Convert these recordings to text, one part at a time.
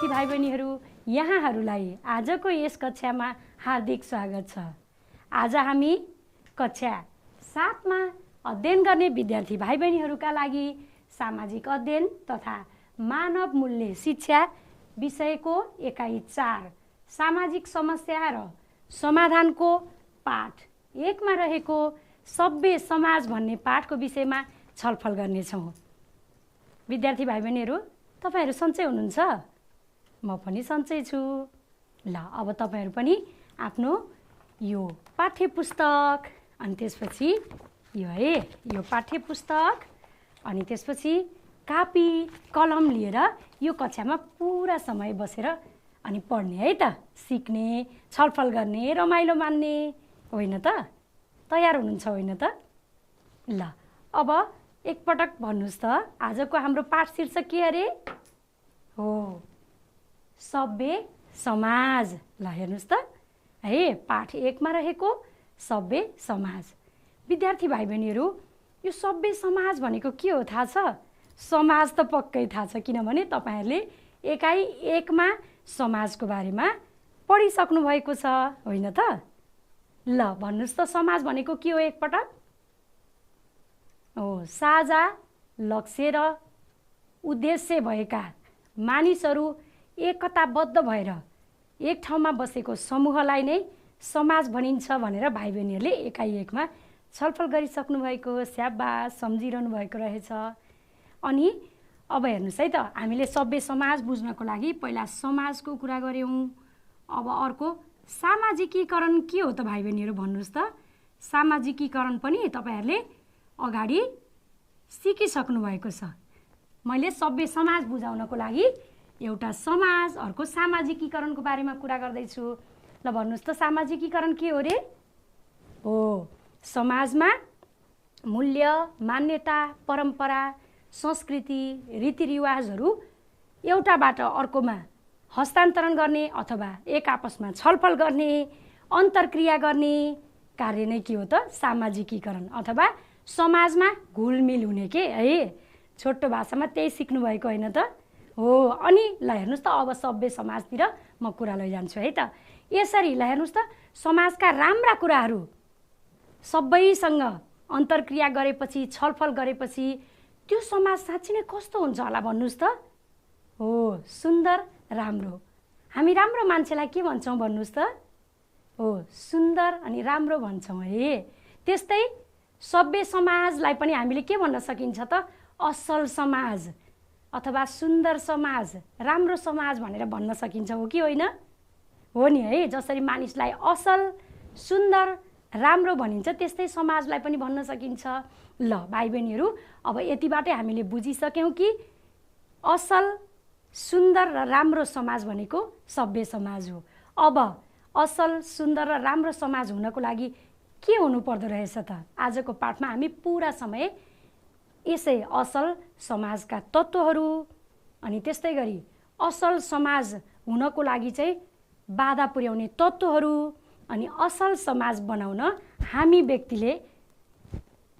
विद्यार्थी भाइ बहिनीहरू, यहाँहरूलाई आजको यस कक्षामा हार्दिक स्वागत छ। आज हामी कक्षा 7 मा अध्ययन गर्ने विद्यार्थी भाइ बहिनीहरूका लागि सामाजिक अध्ययन तथा मानव मूल्य शिक्षा विषयको एकाइ 4 सामाजिक समस्या र समाधानको पाठ 1 मा रहेको सभ्य समाज भन्ने पाठको विषयमा छलफल गर्नेछौँ। विद्यार्थी भाइ बहिनीहरू, तपाईहरु सन्चै हुनुहुन्छ? म पनि सन्चै छु। ल, अब तपाईहरु पनि आफ्नो यो पाठ्य पुस्तक अनि त्यसपछि यो पाठ्य पुस्तक अनि त्यसपछि कापी कलम लिएर यो कक्षामा पूरा समय बसेर अनि पढ्ने है त, सिक्ने, छलफल गर्ने, रमाइलो मान्ने होइन त? तयार हुनुहुन्छ होइन त? ल, अब एकपटक भन्नुस् त, आजको हाम्रो पाठ शीर्षक के अरे? हो, सभ्य समाज। ल हेर्नुस् त है, पाठ 1 मा रहेको सभ्य समाज। विद्यार्थी भाइ बहिनीहरू, यो सभ्य समाज भनेको के हो थाहा छ? समाज त पक्कै थाहा छ, किनभने तपाईहरुले एकाइ 1 मा समाजको बारेमा पढिसक्नु भएको छ होइन त? ल भन्नुस् त, समाज भनेको के हो एकपटक? हो, साझा लक्ष्य र उद्देश्य भएका मानिसहरू एकताबद्ध भएर एक ठाउँमा बसेको समूहलाई नै समाज भनिन्छ भनेर भाइ बहिनीहरूले एकाइ 1 मा छलफल गरिसक्नु भएको। स्याबास, सम्झिरहनु भएको रहेछ। अनि अब हेर्नुस् है त, हामीले सभ्य समाज बुझ्नको लागि पहिला समाजको कुरा गर्यौं। अब अर्को सामाजिकीकरण के हो त भाइ बहिनीहरू भन्नुस् त? सामाजिकीकरण पनि तपाईहरुले अगाडि सिकिसक्नु भएको छ। मैले सभ्य समाज बुझाउनको लागि एउटा समाज, अर्को सामाजिकीकरणको बारेमा कुरा गर्दैछु। ल भन्नुस् त, सामाजिकीकरण के हो रे? हो, समाजमा मूल्य, मान्यता, परम्परा, संस्कृति, रीतिरिवाजहरू एउटाबाट अर्कोमा हस्तान्तरण गर्ने अथवा एक आपसमा छलफल गर्ने, अन्तर्क्रिया गर्ने कार्य नै के हो त? सामाजिकीकरण अथवा समाजमा घुलमिल हुने के है। छोटो भाषामा त्यही सिक्नु भएको होइन त? हो, अनि ल हेर्नुस् त, अब सभ्य समाजतिर म कुरा लैजान्छु है त। यसरी ल हेर्नुस् त, समाजका राम्रा कुराहरू सबैसँग अन्तर्क्रिया गरेपछि, छलफल गरेपछि त्यो समाज साँच्चै नै कस्तो हुन्छ होला भन्नुस् त? हो, सुन्दर, राम्रो। हामी राम्रो मान्छेलाई के भन्छौँ भन्नुस् त? हो, सुन्दर अनि राम्रो भन्छौँ है। त्यस्तै सभ्य समाजलाई पनि हामीले के भन्न सकिन्छ त? असल समाज अथवा सुन्दर समाज, राम्रो समाज भनेर भन्न सकिन्छ, हो कि होइन? हो नि है। जसरी मानिसलाई असल, सुन्दर, राम्रो भनिन्छ, त्यस्तै समाजलाई पनि भन्न सकिन्छ। ल भाइ बहिनीहरू, अब यतिबाटै हामीले बुझिसक्यौँ कि असल, सुन्दर र राम्रो समाज भनेको सभ्य समाज हो। अब असल, सुन्दर र राम्रो समाज हुनको लागि के हुनुपर्दो रहेछ त? आजको पाठमा हामी पूरा समय यसै असल समाजका तत्त्वहरू अनि त्यस्तै गरी असल समाज हुनको लागि चाहिँ बाधा पुर्याउने तत्त्वहरू अनि असल समाज बनाउन हामी व्यक्तिले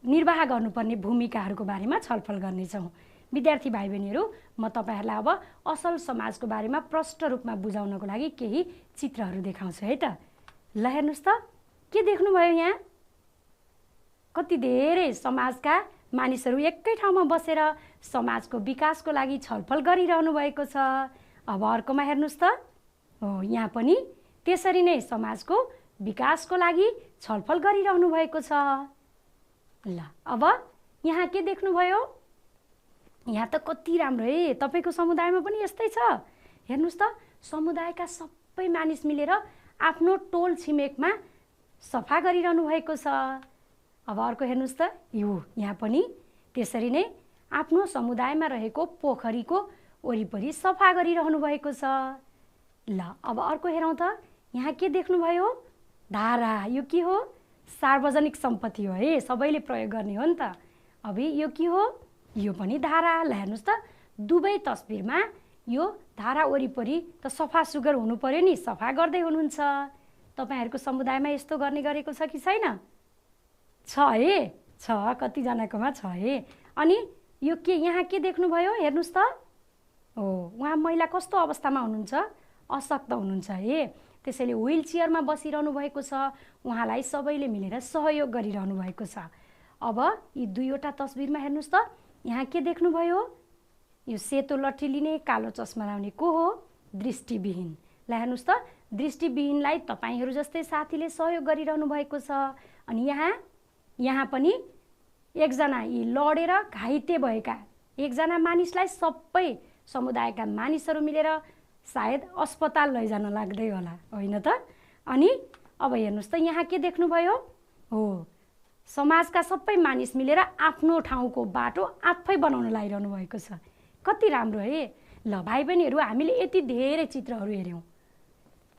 निर्वाह गर्नुपर्ने भूमिकाहरूको बारेमा छलफल गर्नेछौँ। विद्यार्थी भाइ बहिनीहरू, म तपाईहरुलाई अब असल समाजको बारेमा प्रष्ट रूपमा बुझाउनको लागि केही चित्रहरू देखाउँछु है त। ल हेर्नुस् त, के देख्नुभयो यहाँ? कति धेरै समाजका मानिसहरू एकै ठाउँमा बसेर समाजको विकासको लागि छलफल गरिरहनु भएको छ। अब अर्कोमा हेर्नुस् त, हो, यहाँ पनि त्यसरी नै समाजको विकासको लागि छलफल गरिरहनु भएको छ। ल अब यहाँ के देख्नुभयो? यहाँ त कति राम्रो है। तपाईको समुदायमा पनि यस्तै छ? हेर्नुस् त, समुदायका सबै मानिस मिलेर आफ्नो टोल छिमेकमा सफा गरिरहनु भएको छ। अब अर्को हेर्नुस् त, यहाँ पनि त्यसरी नै आफ्नो समुदायमा रहेको पोखरीको वरिपरि सफा गरिरहनु भएको छ। ल अब अर्को हेरौँ त, यहाँ के देख्नुभयो? धारा। यो के हो? सार्वजनिक सम्पत्ति हो है, सबैले प्रयोग गर्ने हो नि त। अब यो के हो? यो पनि धारा। ल हेर्नुस् त, दुवै तस्बिरमा यो धारा वरिपरि त सफा सुग्घर हुनु पर्यो नि, सफा गर्दै हुनुहुन्छ। तपाईहरुको समुदायमा यस्तो गर्ने गरेको छ कि छैन? छ है, छ, कतिजनाकोमा छ है। अनि यो के यहाँ के देख्नुभयो हेर्नुस् त? हो उहाँ महिला कस्तो अवस्थामा हुनुहुन्छ, अशक्त हुनुहुन्छ है। त्यसैले व्हील चेयरमा बसिरहनु भएको छ, उहाँलाई सबैले मिलेर सहयोग गरिरहनु भएको छ। अब यी दुईवटा तस्बिरमा हेर्नुहोस् त, यहाँ के देख्नुभयो, यो सेतो लट्ठी लिने कालो चस्मा लाउने को हो, दृष्टिविहीन। ल हेर्नुहोस् त, दृष्टिविहीनलाई तपाईहरू जस्तै साथीले सहयोग गरिरहनु भएको छ। अनि यहाँ पनि एकजना यी लडेर घाइते भएका एकजना मानिसलाई सबै समुदायका मानिसहरू मिलेर सायद अस्पताल लैजान लाग्दै होला, होइन त। अनि अब हेर्नुहोस् त, यहाँ के देख्नुभयो, हो समाजका सबै मानिस मिलेर आफ्नो ठाउँको बाटो आफै बनाउन लागिरहनु भएको छ। कति राम्रो है। ल भाइ बहिनीहरू, हामीले यति धेरै चित्रहरू हेऱ्यौँ।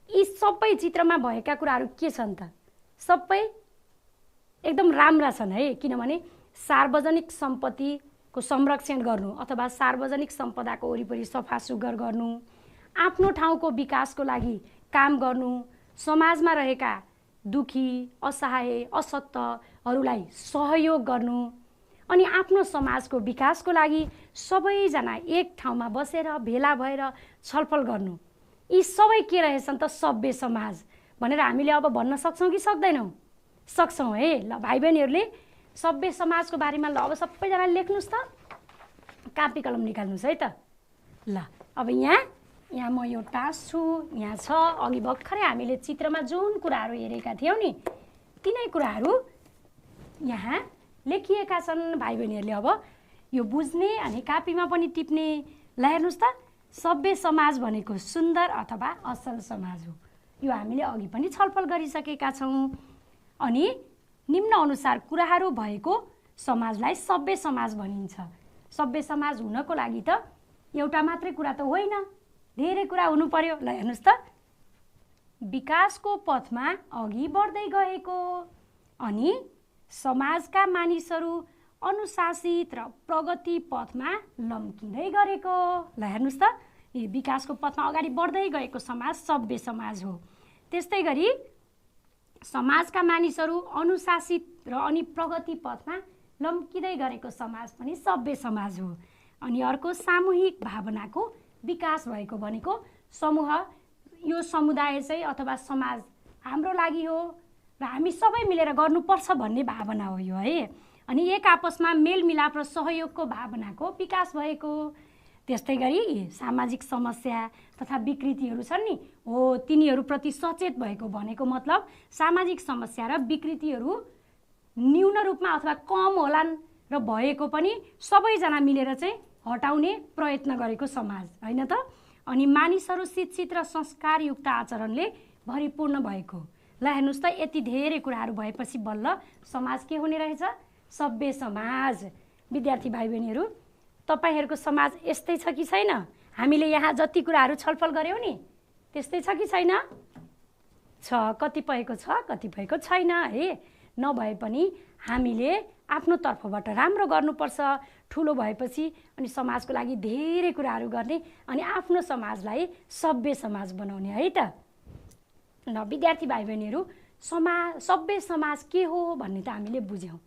यी सबै चित्रमा भएका कुराहरू के छन् त, सबै एकदम राम्रा छन् है। किनभने सार्वजनिक सम्पत्तिको संरक्षण गर्नु अथवा सार्वजनिक सम्पदाको वरिपरि सफा सुग्घर गर्नु, आफ्नो ठाउँको विकासको लागि काम गर्नु, समाजमा रहेका दुखी, असहाय, अशक्तहरूलाई सहयोग गर्नु, अनि आफ्नो समाजको विकासको लागि सबैजना एक ठाउँमा बसेर भेला भएर छलफल गर्नु, यी सबै के रहेछन् त, सभ्य समाज भनेर हामीले अब भन्न सक्छौँ कि सक्दैनौँ? सक्छौँ है। ल भाइ बहिनीहरूले सभ्य समाजको बारेमा ल अब सबैजना लेख्नुहोस् त, कापी कलम निकाल्नुहोस् है त। ल अब यहाँ म यो टाँस्छु, यहाँ छ। अघि भर्खरै हामीले चित्रमा जुन कुराहरू हेरेका थियौँ नि, तिनै कुराहरू यहाँ लेखिएका छन्। भाइ बहिनीहरूले अब यो बुझ्ने अनि कापीमा पनि टिप्ने। ल हेर्नुहोस् त, सभ्य समाज भनेको सुन्दर अथवा असल समाज हो। यो हामीले अघि पनि छलफल गरिसकेका छौँ। अनि निम्न अनुसार कुराहरू भएको समाजलाई सभ्य समाज भनिन्छ। सभ्य समाज हुनको लागि त एउटा मात्रै कुरा त होइन, धेरै कुरा हुनु पर्यो। ल हेर्नुहोस् त, विकासको पथमा अघि बढ्दै गएको अनि समाजका मानिसहरू अनुशासित र प्रगति पथमा लम्किँदै गरेको। ल हेर्नुहोस् त, यो विकासको पथमा अगाडि बढ्दै गएको समाज सभ्य समाज हो। त्यस्तै गरी समाजका मानिसहरू अनुशासित र अनि प्रगति पथमा लम्किँदै गरेको समाज पनि सभ्य समाज हो। अनि अर्को सामूहिक भावनाको विकास भएको भनेको समूह, यो समुदाय चाहिँ अथवा समाज हाम्रो लागि हो र हामी सबै मिलेर गर्नुपर्छ भन्ने भावना हो यो है। अनि एक आपसमा मेलमिलाप र सहयोगको भावनाको विकास भएको। त्यस्तै गरी सामाजिक समस्या तथा विकृतिहरू छन् नि, हो तिनीहरूप्रति सचेत भएको भनेको मतलब सामाजिक समस्या र विकृतिहरू न्यून रूपमा अथवा कम होलान् र भएको पनि सबैजना मिलेर चाहिँ हटाउने प्रयत्न गरेको समाज, होइन त। अनि मानिसहरू शिक्षित र संस्कारयुक्त आचरणले भरिपूर्ण भएको। ल हेर्नुहोस् त, यति धेरै कुराहरू भएपछि बल्ल समाज के हुने रहेछ, सभ्य समाज। विद्यार्थी भाइ बहिनीहरू, तपाईहरूको समाज यस्तै छ कि छैन? हामीले यहाँ जति कुराहरू छलफल गऱ्यौँ नि, त्यस्तै छ कि छैन? छ, कतिपयको छ, कतिपयको छैन है। नभए पनि हामीले आफ्नो तर्फबाट राम्रो गर्नुपर्छ। ठुलो भएपछि अनि समाजको लागि धेरै कुराहरू गर्ने अनि आफ्नो समाजलाई सभ्य समाज बनाउने है त। ल विद्यार्थी भाइ बहिनीहरू, सभ्य समाज के हो भन्ने त हामीले बुझ्यौँ।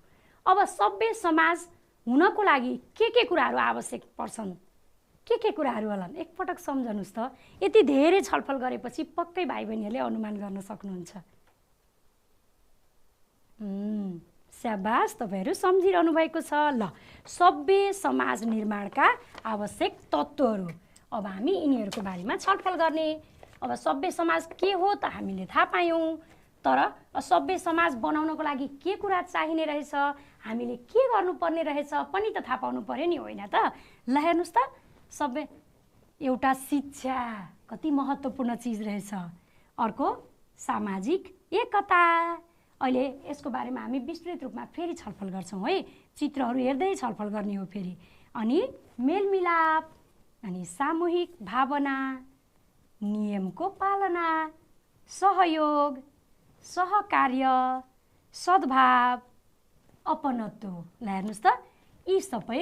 अब सभ्य समाज हुनको लागि के कुराहरू आवश्यक पर्छन्, के कुराहरू होलान्, एकपटक सम्झनुहोस् त। यति धेरै छलफल गरेपछि पक्कै भाइ बहिनीहरूले अनुमान गर्न सक्नुहुन्छ। स्याबास, तपाईँहरू सम्झिरहनु भएको छ। ल सभ्य समाज निर्माणका आवश्यक तत्त्वहरू, अब हामी यिनीहरूको बारेमा छलफल गर्ने। अब सभ्य समाज के हो त हामीले थाहा पायौँ, तर सभ्य समाज बनाउनको लागि के कुरा चाहिने रहेछ, हामीले के गर्नुपर्ने रहेछ पनि त थाहा पाउनु पर्यो नि, होइन त। ल हेर्नुहोस् त, सभ्य एउटा शिक्षा कति महत्त्वपूर्ण चिज रहेछ। अर्को सामाजिक एकता। अहिले यसको बारेमा हामी विस्तृत रूपमा फेरि छलफल गर्छौँ है, चित्रहरू हेर्दै छलफल गर्ने हो फेरि। अनि मेलमिलाप, अनि सामूहिक भावना, नियमको पालना, सहयोग, सहकार्य, सद्भाव, अपनत्व। ल हेर्नुहोस् त, यी सबै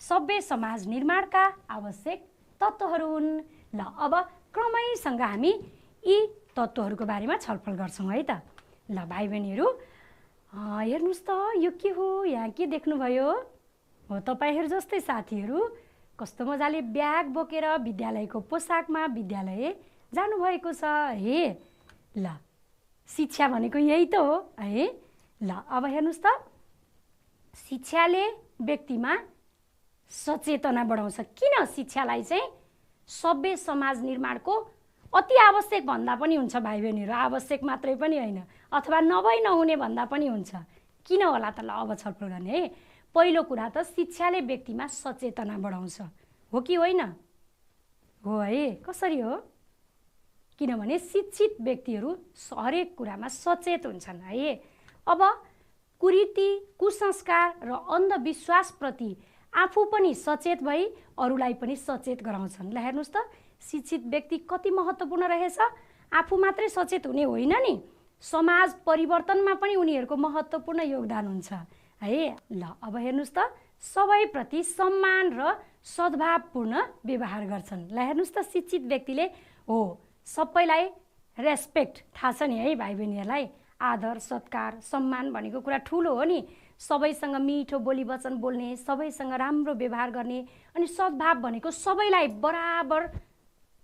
सभ्य समाज निर्माणका आवश्यक तत्त्वहरू हुन्। ल अब क्रमैसँग हामी यी तत्त्वहरूको बारेमा छलफल गर्छौँ है त। ल भाइ बहिनीहरू, हेर्नुहोस् त, यो के हो, यहाँ के देख्नुभयो? हो तपाईँहरू जस्तै साथीहरू कस्तो मजाले ब्याग बोकेर विद्यालयको पोसाकमा विद्यालय जानुभएको छ हे। ल शिक्षा भनेको यही त हो है। ल अब हेर्नुहोस् त, शिक्षाले व्यक्तिमा सचेतना बढाउँछ। किन शिक्षालाई चाहिँ सभ्य समाज निर्माणको अति आवश्यक भन्दा पनि हुन्छ भाइ बहिनीहरू, आवश्यक मात्रै पनि होइन, अथवा नभई नहुने भन्दा पनि हुन्छ। किन होला त? ल अब छलफल गर्ने है। पहिलो कुरा त शिक्षाले व्यक्तिमा सचेतना बढाउँछ, हो कि होइन? हो है। कसरी हो? किनभने शिक्षित व्यक्तिहरू हरेक कुरामा सचेत हुन्छन् है। अब कुरीति, कुसंस्कार र अन्धविश्वासप्रति आफू पनि सचेत भई अरूलाई पनि सचेत गराउँछन्। ल हेर्नुहोस् त, शिक्षित व्यक्ति कति महत्त्वपूर्ण रहेछ। आफू मात्रै सचेत हुने होइन नि, समाज परिवर्तनमा पनि उनीहरूको महत्त्वपूर्ण योगदान हुन्छ है। ल अब हेर्नुहोस् त, सबैप्रति सम्मान र सद्भावपूर्ण व्यवहार गर्छन्। ल हेर्नुहोस् त, शिक्षित व्यक्तिले हो सबैलाई रेस्पेक्ट, थाहा छ नि है भाइ बहिनीहरूलाई, आदर सत्कार सम्मान भनेको कुरा ठुलो हो नि। सबैसँग मिठो बोली वचन बोल्ने, सबैसँग राम्रो व्यवहार गर्ने, अनि सद्भाव भनेको सबैलाई बराबर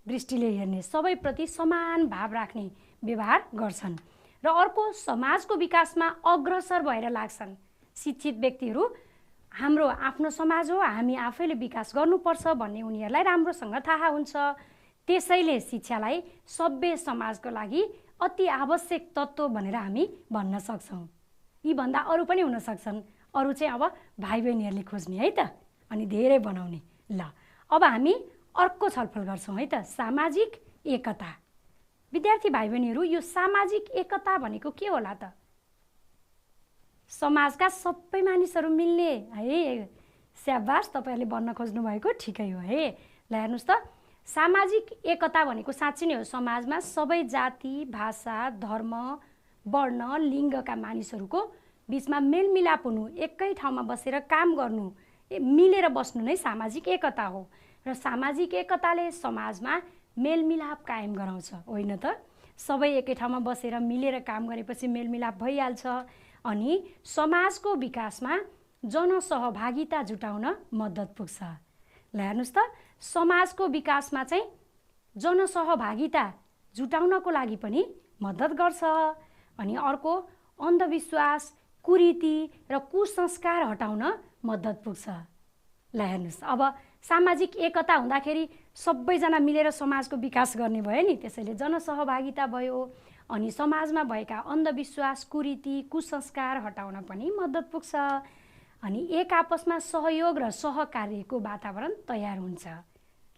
दृष्टिले हेर्ने, सबैप्रति समान भाव राख्ने व्यवहार गर्छन् र अर्को समाजको विकासमा अग्रसर भएर लाग्छन्। शिक्षित व्यक्तिहरू हाम्रो आफ्नो समाज हो, हामी आफैले विकास गर्नुपर्छ भन्ने उनीहरूलाई राम्रोसँग थाहा हुन्छ। त्यसैले शिक्षालाई सभ्य समाजको लागि अति आवश्यक तत्त्व भनेर हामी भन्न सक्छौँ। यी भन्दा अरू पनि हुन सक्छन्, अरू चाहिँ अब भाइ बहिनीहरूले खोज्ने है त, अनि धेरै बनाउने। ल अब हामी अर्को छलफल गर्छौँ है त, सामाजिक एकता। विद्यार्थी भाइ बहिनीहरू, यो सामाजिक एकता भनेको के होला त? समाजका सबै मानिसहरू मिल्ने है। स्याबास, तपाईँहरूले भन्न खोज्नु भएको ठिकै हो है। ल हेर्नुहोस् त, सामाजिक एकता भनेको साँच्चै नै हो समाजमा सबै जाति, भाषा, धर्म, वर्ण, लिङ्गका मानिसहरूको बिचमा मेलमिलाप हुनु, एकै ठाउँमा बसेर काम गर्नु, मिलेर बस्नु नै सामाजिक एकता हो। र सामाजिक एकताले समाजमा मेलमिलाप कायम गराउँछ, होइन त? सबै एकै ठाउँमा बसेर मिलेर काम गरेपछि मेलमिलाप भइहाल्छ, अनि समाजको विकासमा जनसहभागिता जुटाउन मद्दत पुग्छ। ल हेर्नुहोस् त, समाजको विकासमा चाहिँ जनसहभागिता जुटाउनको लागि पनि मद्दत गर्छ। अनि अर्को अन्धविश्वास, कुरीति र कुसंस्कार हटाउन मद्दत पुग्छ। ल हेर्नुहोस्, अब सामाजिक एकता हुँदाखेरि सबैजना मिलेर समाजको विकास गर्ने भयो नि, त्यसैले जनसहभागिता भयो, अनि समाजमा भएका अन्धविश्वास, कुरीति, कुसंस्कार हटाउन पनि मद्दत पुग्छ। अनि एक आपसमा सहयोग र सहकार्यको वातावरण तयार हुन्छ।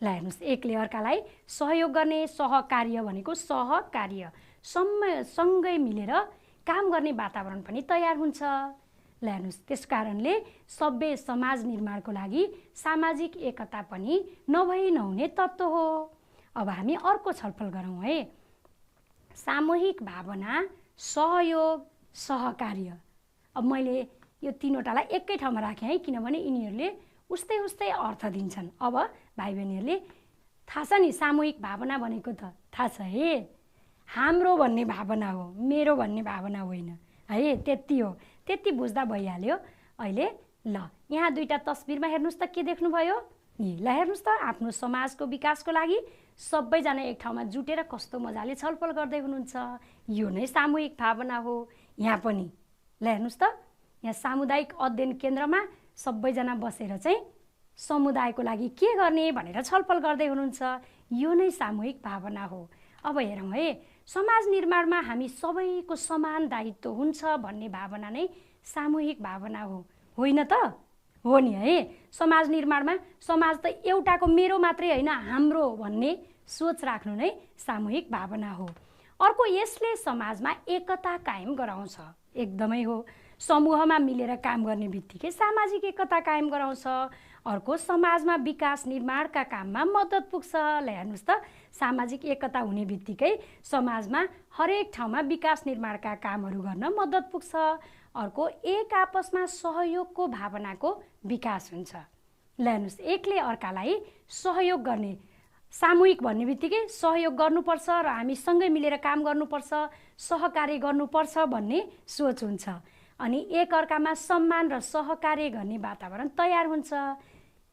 ल हेर्नुहोस्, एकले अर्कालाई सहयोग गर्ने, सहकार्य भनेको सहकार्य, सँगै मिलेर काम गर्ने वातावरण पनि तयार हुन्छ। ल हेर्नुहोस्, त्यस कारणले सभ्य समाज निर्माणको लागि सामाजिक एकता पनि नभई नहुने तत्त्व हो। अब हामी अर्को छलफल गरौँ है, सामूहिक भावना, सहयोग, सहकार्य। अब मैले यो तीनवटालाई एकै ठाउँमा राखेँ है, किनभने यिनीहरूले उस्तै उस्तै अर्थ दिन्छन्। अब भाइ बहिनीहरूले थाहा छ नि, सामूहिक भावना भनेको त थाहा छ है, हाम्रो भन्ने भावना हो, मेरो भन्ने भावना होइन है, त्यति हो। त्यति बुझ्दा भइहाल्यो। अहिले ल यहाँ दुईटा तस्बिरमा हेर्नुहोस् त, के देख्नुभयो? ल हेर्नुहोस् त, आफ्नो समाजको विकासको लागि सबैजना एक ठाउँमा जुटेर कस्तो मजाले छलफल गर्दै हुनुहुन्छ। यो नै सामूहिक भावना हो। यहाँ पनि ल हेर्नुहोस् त, यहाँ सामुदायिक अध्ययन केन्द्रमा सबैजना बसेर चाहिँ समुदायको लागि के गर्ने भनेर छलफल गर्दै हुनुहुन्छ। यो नै सामूहिक भावना हो। अब हेरौँ है, समाज निर्माणमा हामी सबैको समान दायित्व हुन्छ भन्ने भावना नै सामूहिक भावना हो, होइन त? हो नि है। समाज निर्माणमा समाज त एउटाको मेरो मात्रै होइन, हाम्रो भन्ने सोच राख्नु नै सामूहिक भावना हो। अर्को, यसले समाजमा एकता कायम गराउँछ। एकदमै हो। समूहमा मिलेर काम गर्ने बित्तिकै सामाजिक एकता कायम गराउँछ। अर्को, समाजमा विकास निर्माणका काममा मद्दत पुग्छ। ल हेर्नुहोस् त, सामाजिक एकता हुने बित्तिकै समाजमा हरेक ठाउँमा विकास निर्माणका कामहरू गर्न मद्दत पुग्छ। अर्को, एक आपसमा सहयोगको भावनाको विकास हुन्छ। ल हेर्नुहोस्, एकले अर्कालाई सहयोग गर्ने, सामूहिक भन्ने बित्तिकै सहयोग गर्नुपर्छ र हामी सँगै मिलेर काम गर्नुपर्छ, सहकार्य गर्नुपर्छ भन्ने सोच हुन्छ। अनि एक अर्कामा सम्मान र सहकार्य गर्ने वातावरण तयार हुन्छ।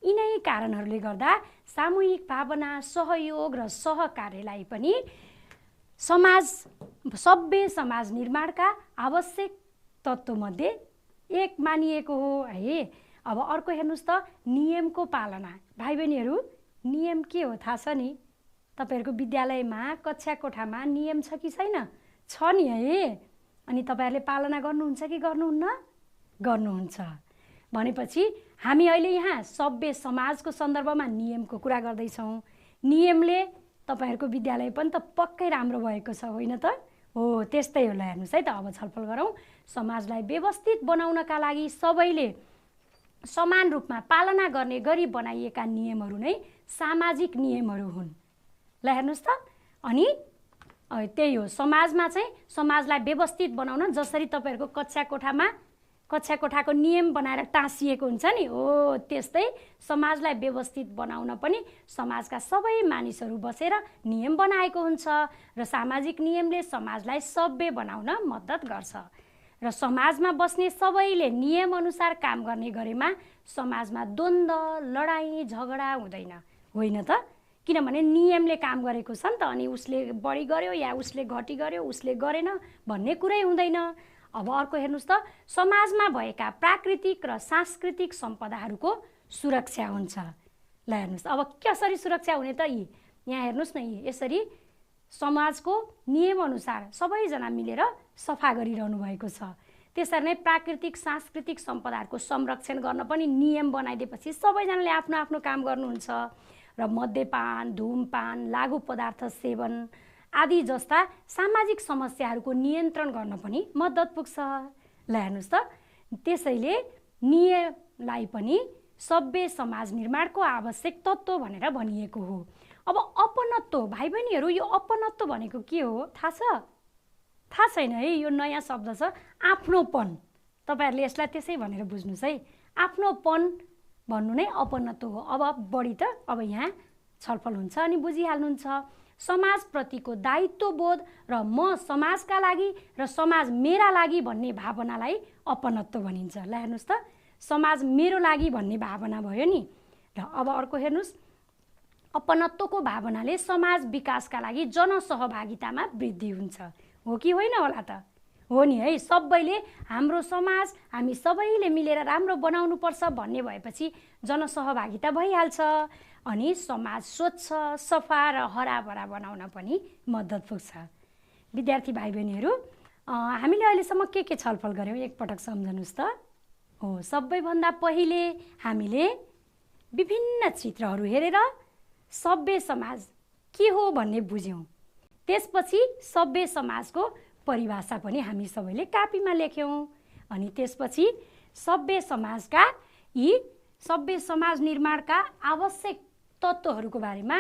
यिनै कारणहरूले गर्दा सामूहिक भावना, सहयोग र सहकार्यलाई पनि सभ्य समाज निर्माणका आवश्यक तत्त्वमध्ये एक मानिएको हो है। अब अर्को हेर्नुहोस् त, नियमको पालना। भाइ बहिनीहरू, नियम के हो थाहा छ नि? तपाईँहरूको विद्यालयमा कक्षा कोठामा नियम छ कि छैन? छ नि है। अनि तपाईँहरूले पालना गर्नुहुन्छ कि गर्नुहुन्न? गर्नुहुन्छ। भनेपछि हामी अहिले यहाँ सभ्य समाजको सन्दर्भमा नियमको कुरा गर्दैछौँ। नियमले तपाईँहरूको विद्यालय पनि त पक्कै राम्रो भएको छ, होइन त? हो, त्यस्तै होला। हेर्नुहोस् है त, अब छलफल गरौँ। समाजलाई व्यवस्थित बनाउनका लागि सबैले समान रूपमा पालना गर्ने गरी बनाइएका नियमहरू नै सामाजिक नियमहरू हुन्। ल हेर्नुहोस् त, अनि त्यही हो, समाजमा चाहिँ समाजलाई व्यवस्थित बनाउन जसरी तपाईँहरूको कक्षा कोठाको नियम बनाएर टाँसिएको हुन्छ नि, हो त्यस्तै समाजलाई व्यवस्थित बनाउन पनि समाजका सबै मानिसहरू बसेर नियम बनाएको हुन्छ र सामाजिक नियमले समाजलाई सभ्य बनाउन मद्दत गर्छ। र समाजमा बस्ने सबैले नियम अनुसार काम गर्ने गरेमा समाजमा द्वन्द्व, लडाईँ, झगडा हुँदैन, होइन त? किनभने नियमले काम गरेको छ नि त, अनि उसले बढी गर्यो या उसले घटी गर्यो, उसले गरेन भन्ने कुरै हुँदैन। अब अर्को हेर्नुहोस् त, समाजमा भएका प्राकृतिक र सांस्कृतिक सम्पदाहरूको सुरक्षा हुन्छ। ल हेर्नुहोस्, अब कसरी सुरक्षा हुने त? यहाँ हेर्नुहोस् न, यसरी समाजको नियमअनुसार सबैजना मिलेर सफा गरिरहनु भएको छ। त्यसरी नै प्राकृतिक सांस्कृतिक सम्पदाहरूको संरक्षण गर्न पनि नियम बनाइदिएपछि सबैजनाले आफ्नो आफ्नो काम गर्नुहुन्छ र मद्यपान, धुमपान, लागु पदार्थ सेवन आदि जस्ता सामाजिक समस्याहरूको नियन्त्रण गर्न पनि मद्दत पुग्छ। ल हेर्नुहोस् त, त्यसैले नियमलाई पनि सभ्य समाज निर्माणको आवश्यक तत्त्व भनेर भनिएको हो। अब अपनत्व, भाइ बहिनीहरू, यो अपनत्व भनेको के हो थाहा छ? थाहा छैन है, यो नयाँ शब्द छ, आफ्नोपन। तपाईँहरूले यसलाई त्यसै भनेर बुझ्नुहोस् है, आफ्नोपन भन्नु नै अपनत्व हो। अब बढी त अब यहाँ छलफल हुन्छ अनि बुझिहाल्नुहुन्छ। समाजप्रतिको दायित्वबोध र म समाजका लागि र समाज मेरा लागि भन्ने भावनालाई अपनत्व भनिन्छ। ल हेर्नुहोस् त, समाज मेरो लागि भन्ने भावना भयो नि। र अब अर्को हेर्नुहोस्, अपनत्वको भावनाले समाज विकासका लागि जनसहभागितामा वृद्धि हुन्छ। हो कि होइन होला त? हो नि है। सबैले हाम्रो समाज हामी सबैले मिलेर राम्रो बनाउनुपर्छ भन्ने भएपछि जनसहभागिता भइहाल्छ अनि समाज स्वच्छ, सफा र हराभरा बनाउन पनि मद्दत पुग्छ। विद्यार्थी भाइ बहिनीहरू, हामीले अहिलेसम्म के छलफल गऱ्यौँ एकपटक सम्झनुहोस् त। हो, सबैभन्दा पहिले हामीले विभिन्न चित्रहरू हेरेर सभ्य समाज के हो भन्ने बुझ्यौँ। त्यसपछि सभ्य समाजको परिभाषा पनि हामी सबैले कापीमा लेख्यौँ। अनि त्यसपछि सभ्य समाज निर्माणका आवश्यक तत्त्वहरूको बारेमा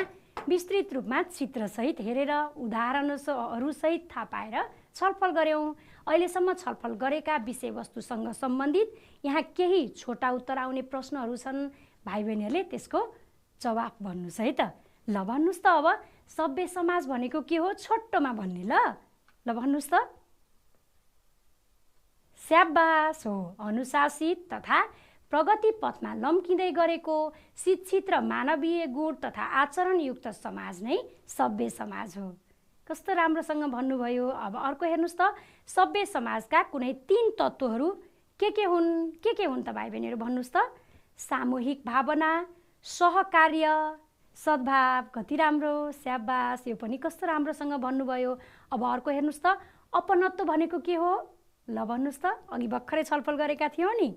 विस्तृत रूपमा चित्रसहित हेरेर उदाहरणहरूसहित थाहा पाएर छलफल गऱ्यौँ। अहिलेसम्म छलफल गरेका विषयवस्तुसँग सम्बन्धित यहाँ केही छोटा उत्तर आउने प्रश्नहरू छन्। भाइ बहिनीहरूले त्यसको जवाफ भन्नुहोस् है त। ल भन्नुहोस् त, अब सभ्य समाज भनेको के हो छोटोमा भन्ने। ल भन्नुहोस् त। स्याबास हो, अनुशासित तथा प्रगति पथमा लम्किँदै गरेको शिक्षित र मानवीय गुण तथा आचरणयुक्त समाज नै सभ्य समाज हो। कस्तो राम्रोसँग भन्नुभयो। अब अर्को हेर्नुहोस् त, सभ्य समाजका कुनै 3 तत्त्वहरू के हुन् त भाइ बहिनीहरू भन्नुहोस् त? सामूहिक भावना, सहकार्य, सद्भाव। कति राम्रो, स्याबास, यो पनि कस्तो राम्रोसँग भन्नुभयो। अब अर्को हेर्नुहोस् त, अपनत्व भनेको के हो? ल भन्नुहोस् त, अघि भर्खरै छलफल गरेका थियौँ नि।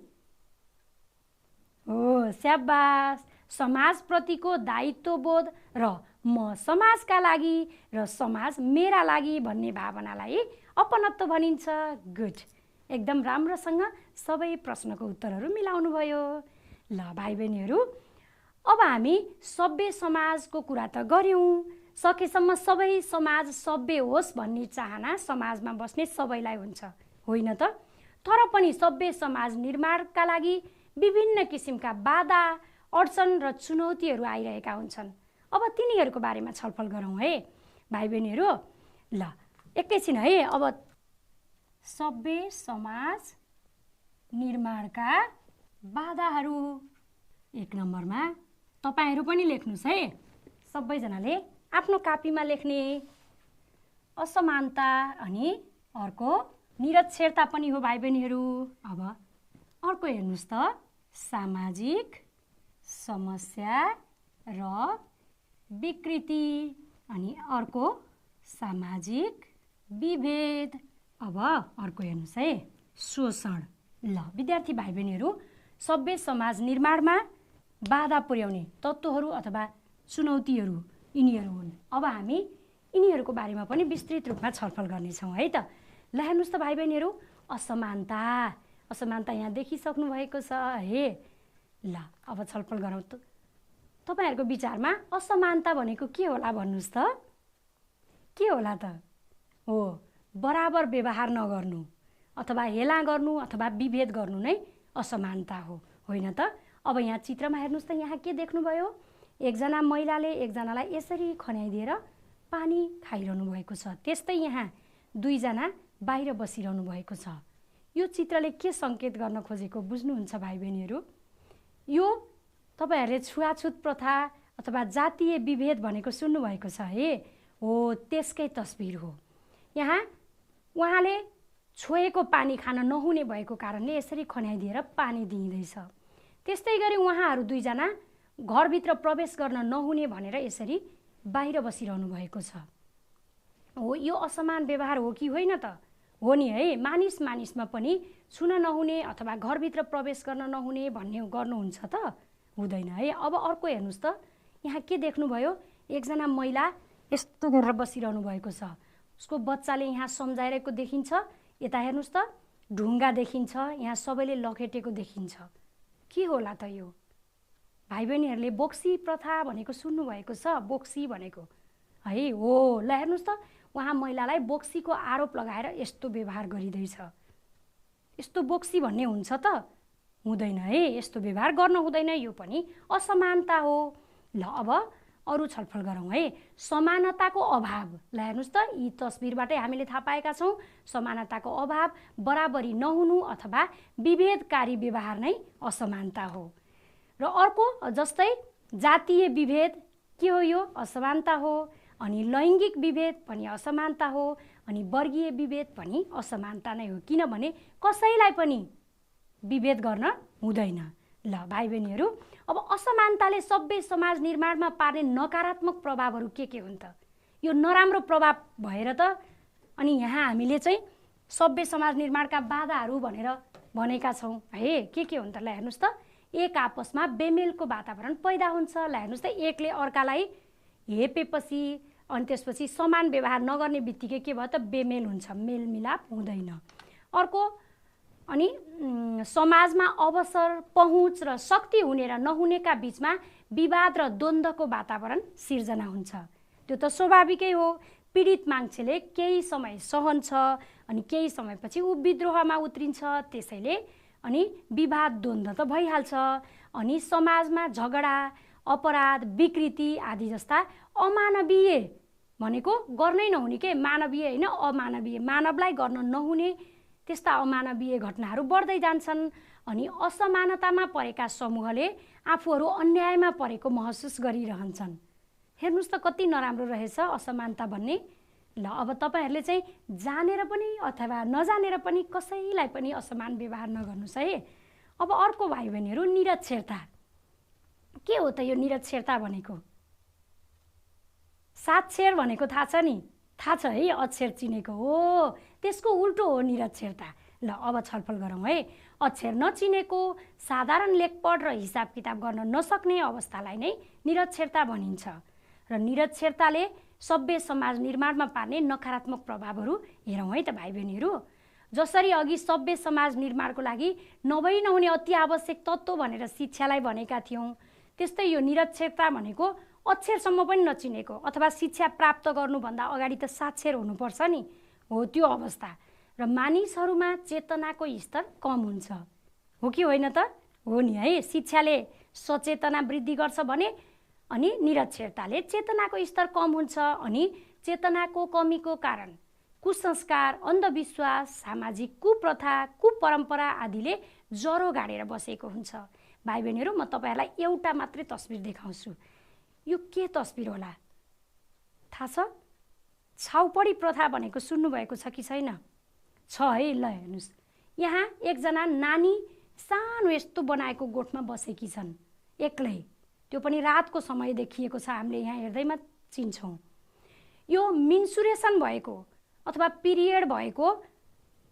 हो, स्याबास, समाजप्रतिको दायित्वबोध र म समाजका लागि र समाज मेरा लागि भन्ने भावनालाई अपनत्व भनिन्छ। गुड, एकदम राम्रोसँग सबै प्रश्नको उत्तरहरू मिलाउनु भयो। ल भाइ बहिनीहरू, अब हामी सभ्य समाजको कुरा त गऱ्यौँ। सकेसम्म सबै समाज सभ्य होस् भन्ने चाहना समाजमा बस्ने सबैलाई हुन्छ, होइन त? तर पनि सभ्य समाज निर्माणका लागि विभिन्न किसिमका बाधा, अडचन र चुनौतीहरू आइरहेका हुन्छन्। अब तिनीहरूको बारेमा छलफल गरौँ है भाइ बहिनीहरू। ल एकैछिन है। अब सभ्य समाज निर्माणका बाधाहरू 1 नम्बरमा तपाईहरू पनि लेख्नुस् है। सबैजनाले आफ्नो कापीमा लेख्ने। असमानता अनि अर्को निरक्षरता पनि हो भाइ बहिनीहरू। अब अर्को हेर्नुस् त, सामाजिक समस्या र विकृति अनि अर्को सामाजिक विभेद। अब अर्को हेर्नुस् है, शोषण। ल विद्यार्थी भाइ बहिनीहरू, सभ्य समाज निर्माणमा बाधा पुर्याउने तत्त्वहरू अथवा चुनौतीहरू यिनीहरू हुन्। अब हामी यिनीहरूको बारेमा पनि विस्तृत रूपमा छलफल गर्नेछौँ है त। ल हेर्नुस् त भाइ बहिनीहरू, असमानता। असमानता यहाँ देखिसक्नु भएको छ है। ल अब छलफल गरौँ त। तपाईहरूको विचारमा असमानता भनेको के होला भन्नुस् त? के होला त? हो, बराबर व्यवहार नगर्नु अथवा हेला गर्नु अथवा विभेद गर्नु नै असमानता हो, होइन त? अब यहाँ चित्रमा हेर्नुस् त, यहाँ के देख्नुभयो? एकजना महिलाले एकजनालाई यसरी खन्याइदिएर पानी खाइरहनु भएको छ। त्यस्तै यहाँ दुईजना बाहिर बसिरहनु भएको छ। यो चित्रले के सङ्केत गर्न खोजेको बुझ्नुहुन्छ भाइ बहिनीहरू? यो तपाईहरूले छुवाछुत प्रथा अथवा जातीय विभेद भनेको सुन्नुभएको छ है। हो, त्यसकै तस्बिर हो। यहाँ उहाँले छोएको पानी खान नहुने भएको कारणले यसरी खन्याइदिएर पानी दिइँदैछ। त्यस्तै गरी उहाँहरू दुईजना घरभित्र प्रवेश गर्न नहुने भनेर यसरी बाहिर बसिरहनु भएको छ। हो, यो असमान व्यवहार हो कि होइन त? हो नि है। मानिस मानिसमा पनि छुन नहुने अथवा घरभित्र प्रवेश गर्न नहुने भन्ने गर्नुहुन्छ त? हुँदैन है। अब अर्को हेर्नुस् त, यहाँ के देख्नुभयो? एकजना महिला यस्तो गरेर बसिरहनु भएको छ। उसको बच्चाले यहाँ सम्झाइरहेको देखिन्छ। यता हेर्नुस् त, ढुङ्गा देखिन्छ, यहाँ सबैले लखेटेको देखिन्छ। के होला त यो? भाइ बहिनीहरूले बोक्सी प्रथा भनेको सुन्नुभएको छ? बोक्सी भनेको है। हो, ल हेर्नुस् त, उहाँ महिलालाई बोक्सीको आरोप लगाएर यस्तो व्यवहार गरिँदैछ। यस्तो बोक्सी भन्ने हुन्छ त? हुँदैन है। यस्तो व्यवहार गर्न हुँदैन। यो पनि असमानता हो। ल अब अरू छलफल गरौँ है। समानताको अभाव। ल हेर्नुस् त, यी तस्बिरबाटै हामीले थाहा पाएका छौँ समानताको अभाव, बराबरी नहुनु अथवा विभेदकारी व्यवहार नै असमानता हो। र अर्को जस्तै जातीय विभेद के हो? यो असमानता हो। अनि लैङ्गिक विभेद पनि असमानता हो। अनि वर्गीय विभेद पनि असमानता नै हो, किनभने कसैलाई पनि विभेद गर्न हुँदैन। ल भाइ बहिनीहरू, अब असमानताले सभ्य समाज निर्माणमा पार्ने नकारात्मक प्रभावहरू के हुन् त? यो नराम्रो प्रभाव भएर त अनि यहाँ हामीले चाहिँ सभ्य समाज निर्माणका बाधाहरू भनेर भनेका छौँ है। के हुन् त? ल हेर्नुस् त, एक आपसमा बेमेलको वातावरण पैदा हुन्छ। ल हेर्नुस् त, एकले अर्कालाई हेपेपछि अनि त्यसपछि समान व्यवहार नगर्ने बित्तिकै के भयो त? बेमेल हुन्छ, मेलमिलाप हुँदैन। अर्को, अनि समाजमा अवसर, पहुँच र शक्ति हुने र नहुनेका बिचमा विवाद र द्वन्द्वको वातावरण सिर्जना हुन्छ। त्यो त स्वाभाविकै हो। पीडित मान्छेले केही समय सहन्छ अनि केही समयपछि ऊ विद्रोहमा उत्रिन्छ। त्यसैले अनि विवाद द्वन्द्व त भइहाल्छ। अनि समाजमा झगडा, अपराध, विकृति आदि जस्ता अमानवीय भनेको गर्नै नहुने के मानवीय होइन, अमानवीय, मानवलाई गर्न नहुने त्यस्ता अमानवीय घटनाहरू बढ्दै जान्छन्। अनि असमानतामा परेका समूहले आफूहरू अन्यायमा परेको महसुस गरिरहन्छन्। हेर्नुस् त कति नराम्रो रहेछ असमानता भन्ने। ल अब तपाईहरूले चाहिँ जानेर पनि अथवा नजानेर पनि कसैलाई पनि असमान व्यवहार नगर्नुहोस् है। अब अर्को भाइ बहिनीहरू, निरक्षरता। के हो त यो निरक्षरता भनेको? साक्षर भनेको थाहा छ नि? थाहा छ है, अक्षर चिनेको हो। त्यसको उल्टो हो निरक्षरता। ल अब छलफल गरौँ है। अक्षर नचिनेको, साधारण लेखपढ र हिसाब किताब गर्न नसक्ने अवस्थालाई नै निरक्षरता भनिन्छ। र निरक्षरताले सभ्य समाज निर्माणमा पार्ने नकारात्मक प्रभावहरू हेरौँ है त भाइ बहिनीहरू। जसरी अघि सभ्य समाज निर्माणको लागि नहुने अति आवश्यक तत्त्व भनेर शिक्षालाई भनेका थियौँ, त्यस्तै यो निरक्षरता भनेको अक्षरसम्म पनि नचिनेको अथवा शिक्षा प्राप्त गर्नुभन्दा अगाडि त साक्षर हुनुपर्छ नि। हो, त्यो अवस्था। र मानिसहरूमा चेतनाको स्तर कम हुन्छ। हो कि होइन त? हो नि है। शिक्षाले सचेतना वृद्धि गर्छ भने अनि निरक्षरताले चेतनाको स्तर कम हुन्छ। अनि चेतनाको कमीको कारण कुसंस्कार, अन्धविश्वास, सामाजिक कुप्रथा, कुपरम्परा आदिले जरो गाडेर बसेको हुन्छ। भाइ बहिनीहरू म तपाईँहरूलाई एउटा मात्रै तस्बिर देखाउँछु। यो के तस्बिर होला थाहा छ? छाउपडी प्रथा भनेको सुन्नुभएको छ कि छैन? छ है। ल हेर्नुहोस्, यहाँ एकजना नानी सानो यस्तो बनाएको गोठमा बसेकी छन् एक्लै। त्यो पनि रातको समय देखिएको छ, हामीले यहाँ हेर्दैमा चिन्छौँ। यो मेन्सुरेसन भएको अथवा पिरियड भएको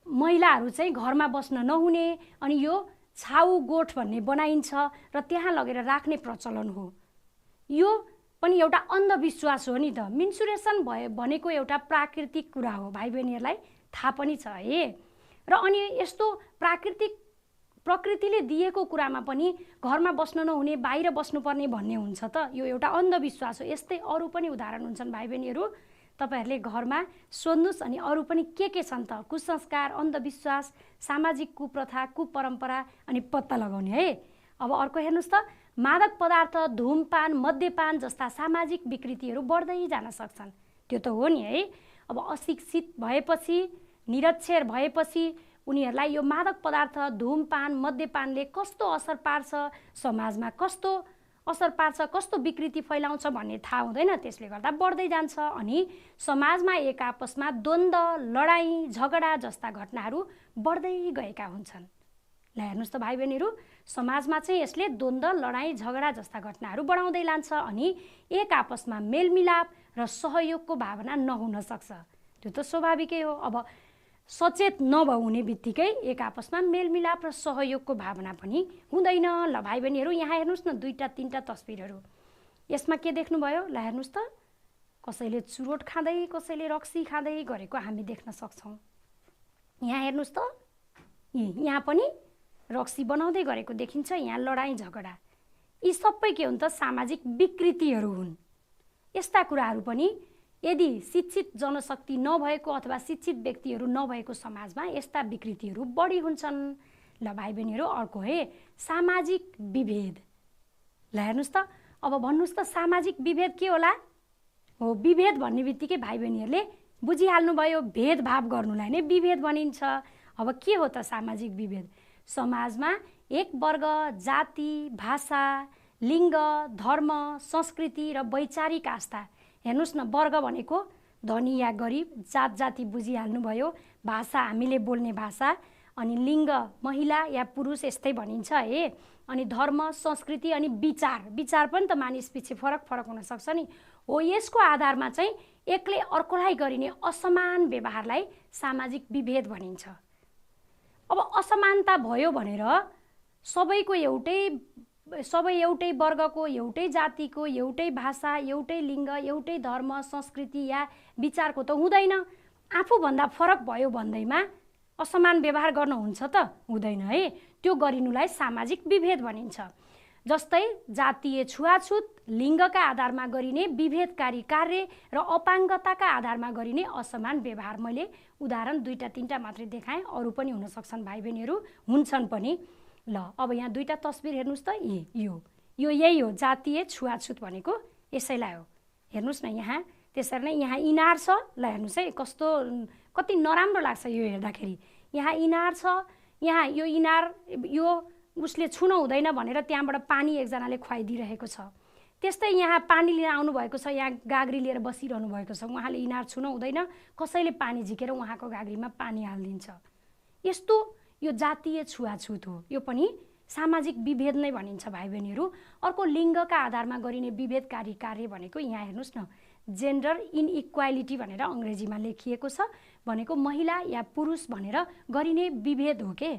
महिलाहरू चाहिँ घरमा बस्न नहुने, अनि यो छाउ गोठ भन्ने बनाइन्छ र त्यहाँ लगेर राख्ने प्रचलन हो। यो पनि एउटा अन्धविश्वास हो नि त। मेन्सुरेसन भनेको एउटा प्राकृतिक कुरा हो, भाइ बहिनीहरूलाई थाहा पनि छ है। र अनि यस्तो प्रकृतिले दिएको कुरामा पनि घरमा बस्न नहुने, बाहिर बस्नुपर्ने भन्ने हुन्छ त? यो एउटा अन्धविश्वास हो। यस्तै अरू पनि उदाहरण हुन्छन् भाइ बहिनीहरू, तपाईँहरूले घरमा सोध्नुहोस् अनि अरू पनि के छन् त कुसंस्कार, अन्धविश्वास, सामाजिक कुप्रथा, कुपरम्परा अनि पत्ता लगाउने है। अब अर्को हेर्नुहोस् त, मादक पदार्थ, धुमपान, मद्यपान जस्ता सामाजिक विकृतिहरू बढ्दै जान सक्छन्। त्यो त हो नि है। अब अशिक्षित भएपछि, निरक्षर भएपछि उनीहरूलाई यो मादक पदार्थ, धुमपान, मद्यपानले कस्तो असर पार्छ, समाजमा कस्तो असर पार्छ, कस्तो विकृति फैलाउँछ भन्ने थाहा हुँदैन। त्यसले गर्दा बढ्दै जान्छ अनि समाजमा एक आपसमा द्वन्द्व, लडाईँ, झगडा जस्ता घटनाहरू बढ्दै गएका हुन्छन्। ल हेर्नुहोस् त भाइ बहिनीहरू, समाजमा चाहिँ यसले द्वन्द्व, लडाईँ, झगडा जस्ता घटनाहरू बढाउँदै लान्छ अनि एक आपसमा मेलमिलाप र सहयोगको भावना नहुन सक्छ। त्यो त स्वाभाविकै हो। अब सचेत नहुने बित्तिकै एक आपसमा मेलमिलाप र सहयोगको भावना पनि हुँदैन। ल भाइ बहिनीहरू, यहाँ हेर्नुहोस् न, 2-3टा तस्बिरहरू। यसमा के देख्नुभयो? ल हेर्नुहोस् त, कसैले चुरोट खाँदै, कसैले रक्सी खाँदै गरेको हामी देख्न सक्छौँ। यहाँ हेर्नुहोस् त, यहाँ पनि रक्सी बनाउँदै गरेको देखिन्छ। यहाँ लडाईँ झगडा, यी सबै के हुन् त? सामाजिक विकृतिहरू हुन्। यस्ता कुराहरू पनि यदि शिक्षित जनशक्ति नभएको अथवा शिक्षित व्यक्तिहरू नभएको समाजमा यस्ता विकृतिहरू बढी हुन्छन्। ल भाइ बहिनीहरू, अर्को है सामाजिक विभेद। ल हेर्नुहोस् त, अब भन्नुहोस् त सामाजिक विभेद के होला? हो, विभेद भन्ने बित्तिकै भाइ बहिनीहरूले बुझिहाल्नुभयो, भेदभाव गर्नुलाई नै विभेद भनिन्छ। अब के हो त सामाजिक विभेद? समाजमा एक वर्ग, जाति, भाषा, लिङ्ग, धर्म, संस्कृति र वैचारिक आस्था। हेर्नुहोस् न, वर्ग भनेको धनी या गरिब, जात जाति बुझिहाल्नुभयो, भाषा हामीले बोल्ने भाषा, अनि लिङ्ग महिला या पुरुष यस्तै भनिन्छ है। अनि धर्म, संस्कृति अनि विचार पनि त मानिसपछि फरक हुनसक्छ नि। हो, यसको आधारमा चाहिँ एकले अर्कोलाई गरिने असमान व्यवहारलाई सामाजिक विभेद भनिन्छ। अब असमानता भयो भनेर सबै एउटै वर्गको, एउटै जातिको, एउटै भाषा, एउटै लिङ्ग, एउटै धर्म, संस्कृति या विचारको त हुँदैन। आफूभन्दा फरक भयो भन्दैमा असमान व्यवहार गर्न हुन्छ त? हुँदैन है। त्यो गरिनुलाई सामाजिक विभेद भनिन्छ। जस्तै जातीय छुवाछुत, लिङ्गका आधारमा गरिने विभेदकारी कार्य र अपाङ्गताका आधारमा गरिने असमान व्यवहार। मैले उदाहरण 2-3टा मात्रै देखाएँ, अरू पनि हुन सक्छन् भाइ बहिनीहरू, हुन्छन् पनि। ल अब यहाँ 2टा तस्बिर हेर्नुहोस् त। यो यही हो जातीय छुवाछुत भनेको, यसैलाई हो। हेर्नुहोस् न यहाँ, त्यसरी नै यहाँ इनार छ। ल हेर्नुहोस् है, कति नराम्रो लाग्छ यो हेर्दाखेरि। यहाँ इनार छ, यहाँ यो इनार यो उसले छुन हुँदैन भनेर त्यहाँबाट पानी एकजनाले खुवाइदिइरहेको छ। त्यस्तै यहाँ पानी लिन आउनुभएको छ, यहाँ गाग्री लिएर बसिरहनु भएको छ, उहाँले इनार छुन हुँदैन, कसैले पानी झिकेर उहाँको गाग्रीमा पानी हालिदिन्छ। यस्तो यो जातीय छुवाछुत हो। यो पनि सामाजिक विभेद नै भनिन्छ भाइ बहिनीहरू। अर्को लिङ्गका आधारमा गरिने विभेदकारी कार्य भनेको यहाँ हेर्नुहोस् न, जेन्डर इनइक्वालिटी भनेर अङ्ग्रेजीमा लेखिएको छ। भनेको महिला या पुरुष भनेर गरिने विभेद हो के।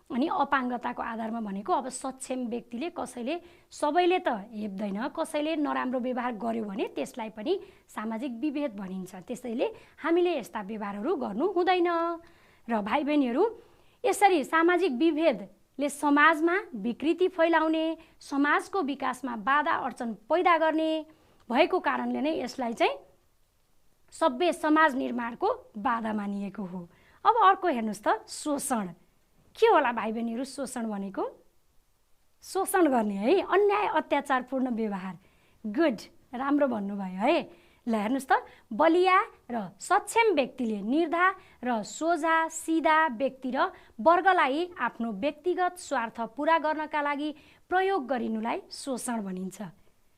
अनि अपाङ्गताको आधारमा भनेको अब सक्षम व्यक्तिले, कसैले, सबैले त हेप्दैन, कसैले नराम्रो व्यवहार गर्यो भने त्यसलाई पनि सामाजिक विभेद भनिन्छ। त्यसैले हामीले यस्ता व्यवहारहरू गर्नु हुँदैन। र भाइ बहिनीहरू, यसरी सामाजिक विभेदले समाजमा विकृति फैलाउने, समाजको विकासमा बाधा अड्चन पैदा गर्ने भएको कारणले नै यसलाई चाहिँ सभ्य समाज निर्माणको बाधा मानिएको हो। अब अर्को हेर्नुहोस् त, शोषण। के होला भाइ बहिनीहरू शोषण भनेको? शोषण गर्ने है, अन्याय अत्याचारपूर्ण व्यवहार। गुड, राम्रो भन्नुभयो है। ल हेर्नुहोस् त, बलिया र सक्षम व्यक्तिले निर्धा र सोझा सिधा व्यक्ति र वर्गलाई आफ्नो व्यक्तिगत स्वार्थ पुरा गर्नका लागि प्रयोग गरिनुलाई शोषण भनिन्छ।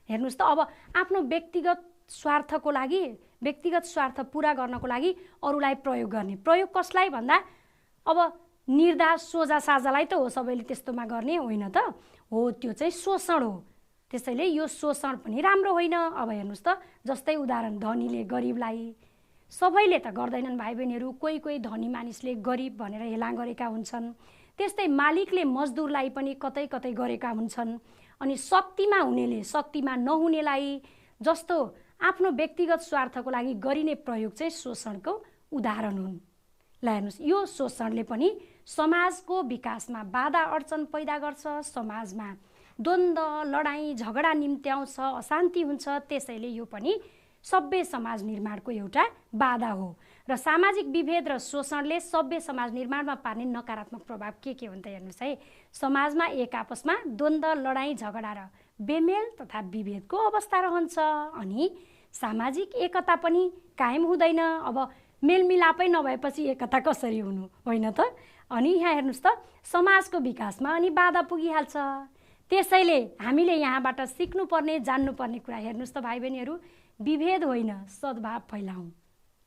हेर्नुहोस् त, अब आफ्नो व्यक्तिगत स्वार्थको लागि, व्यक्तिगत स्वार्थ पुरा गर्नको लागि अरूलाई प्रयोग गर्ने। प्रयोग कसलाई भन्दा अब निर्धा सोझा साझालाई त हो सबैले त्यस्तोमा गर्ने होइन त, हो त्यो चाहिँ शोषण हो। त्यसैले यो शोषण पनि राम्रो होइन। अब हेर्नुहोस् त, जस्तै उदाहरण, धनीले गरिबलाई, सबैले त गर्दैनन् भाइ बहिनीहरू, कोही कोही धनी मानिसले गरिब भनेर हेलाङ गरेका हुन्छन्। त्यस्तै मालिकले मजदुरलाई पनि कतै कतै गरेका हुन्छन्। अनि शक्तिमा हुनेले शक्तिमा नहुनेलाई, जस्तो आफ्नो व्यक्तिगत स्वार्थको लागि गरिने प्रयोग चाहिँ शोषणको उदाहरण हुन्। ल हेर्नुहोस्, यो शोषणले पनि समाजको विकासमा बाधा अड्चन पैदा गर्छ, समाजमा द्वन्द्व लडाईँ झगडा निम्त्याउँछ, अशान्ति हुन्छ। त्यसैले यो पनि सभ्य समाज निर्माणको एउटा बाधा हो। र सामाजिक विभेद र शोषणले सभ्य समाज निर्माणमा पार्ने नकारात्मक प्रभाव के हुन् त हेर्नुहोस् है। समाजमा एक आपसमा द्वन्द्व लडाईँ झगडा र बेमेल तथा विभेदको अवस्था रहन्छ। अनि सामाजिक एकता पनि कायम हुँदैन। अब मेलमिलापै नभएपछि एकता कसरी हुनु, होइन त? अनि यहाँ हेर्नुहोस् त, समाजको विकासमा अनि बाधा पुगिहाल्छ। त्यसैले हामीले यहाँबाट सिक्नुपर्ने जान्नुपर्ने कुरा हेर्नुहोस् त भाइ बहिनीहरू, विभेद होइन सद्भाव फैलाउँ।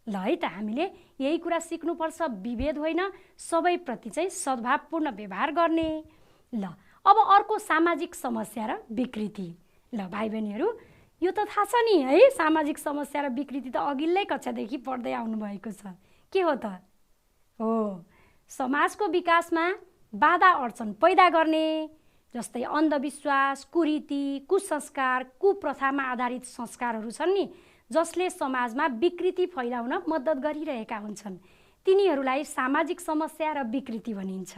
ल है त, हामीले यही कुरा सिक्नुपर्छ, विभेद होइन सबैप्रति चाहिँ सद्भावपूर्ण व्यवहार गर्ने। ल अब अर्को सामाजिक समस्या र विकृति। ल भाइ बहिनीहरू, यो त थाहा छ नि है, सामाजिक समस्या र विकृति त अघिल्लै कक्षादेखि पढ्दै आउनुभएको छ। के हो त? हो समाजको विकासमा बाधा अड्चन पैदा गर्ने, जस्तै अन्धविश्वास, कुरीति, कुसंस्कार, कुप्रथामा आधारित संस्कारहरू छन् नि, जसले समाजमा विकृति फैलाउन मद्दत गरिरहेका हुन्छन्। तिनीहरूलाई सामाजिक समस्या र विकृति भनिन्छ।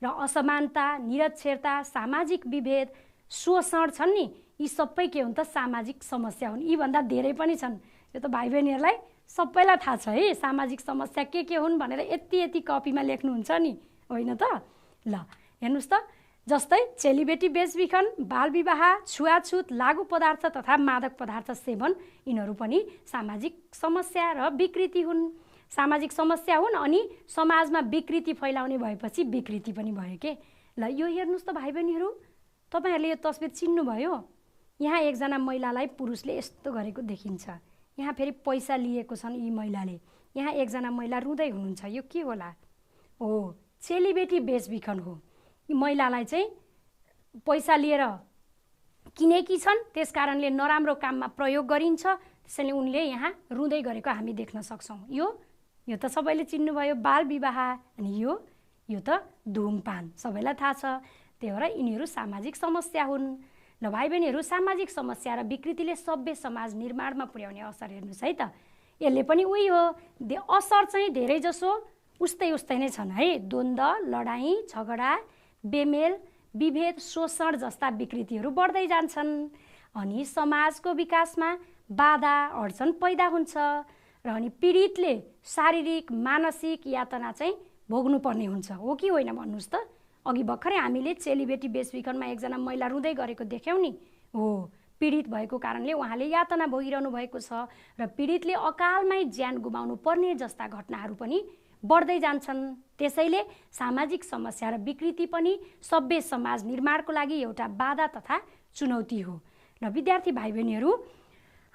र असमानता, निरक्षरता, सामाजिक विभेद, शोषण छन् नि, यी सबै के हुन् त? सामाजिक समस्या हुन्। यीभन्दा धेरै पनि छन्। यो त भाइ बहिनीहरूलाई सबैलाई थाहा छ है, सामाजिक समस्या के हुन् भनेर यति यति कपीमा लेख्नुहुन्छ नि, होइन त? ल हेर्नुहोस् त, जस्तै चेलीबेटी बेचबिखन, बालविवाह, छुवाछुत, लागु पदार्थ तथा मादक पदार्थ सेवन, यिनीहरू पनि सामाजिक समस्या र विकृति हुन्। सामाजिक समस्या हुन् अनि समाजमा विकृति फैलाउने भएपछि विकृति पनि भयो के। ल यो हेर्नुहोस् त भाइ बहिनीहरू, तपाईँहरूले यो तस्बिर चिन्नुभयो? यहाँ एकजना महिलालाई पुरुषले यस्तो गरेको देखिन्छ। यहाँ फेरि पैसा लिएको छन् यी महिलाले। यहाँ एकजना महिला रुँदै हुनुहुन्छ। यो के होला? हो चेलीबेटी बेचबिखन हो। यी महिलालाई चाहिँ पैसा लिएर किनेकी छन्, त्यस कारणले नराम्रो काममा प्रयोग गरिन्छ। त्यसैले उनले यहाँ रुँदै गरेको हामी देख्न सक्छौँ। यो त सबैले चिन्नुभयो, बाल विवाह। अनि यो त धुमपान, सबैलाई थाहा छ। त्यही भएर यिनीहरू सामाजिक समस्या हुन्। ल भाइ बहिनीहरू, सामाजिक समस्या र विकृतिले सभ्य समाज निर्माणमा पुर्याउने असर हेर्नुहोस् है त। यसले पनि उही हो, असर चाहिँ धेरै जसो उस्तै नै छन् है। द्वन्द्व लडाईँ झगडा बेमेल विभेद शोषण जस्ता विकृतिहरू बढ्दै जान्छन्। अनि समाजको विकासमा बाधा अड्चन पैदा हुन्छ र अनि पीडितले शारीरिक मानसिक यातना चाहिँ भोग्नुपर्ने हुन्छ। हो कि होइन भन्नुहोस् त? अघि भर्खरै हामीले चेलीबेटी बेचबिखनमा एकजना महिला रुँदै गरेको देख्यौँ नि। हो पीडित भएको कारणले उहाँले यातना भोगिरहनु भएको छ र पीडितले अकालमै ज्यान गुमाउनु पर्ने जस्ता घटनाहरू पनि बढ्दै जान्छन्। त्यसैले सामाजिक समस्या र विकृति पनि सभ्य समाज निर्माणको लागि एउटा बाधा तथा चुनौती हो। र विद्यार्थी भाइ बहिनीहरू,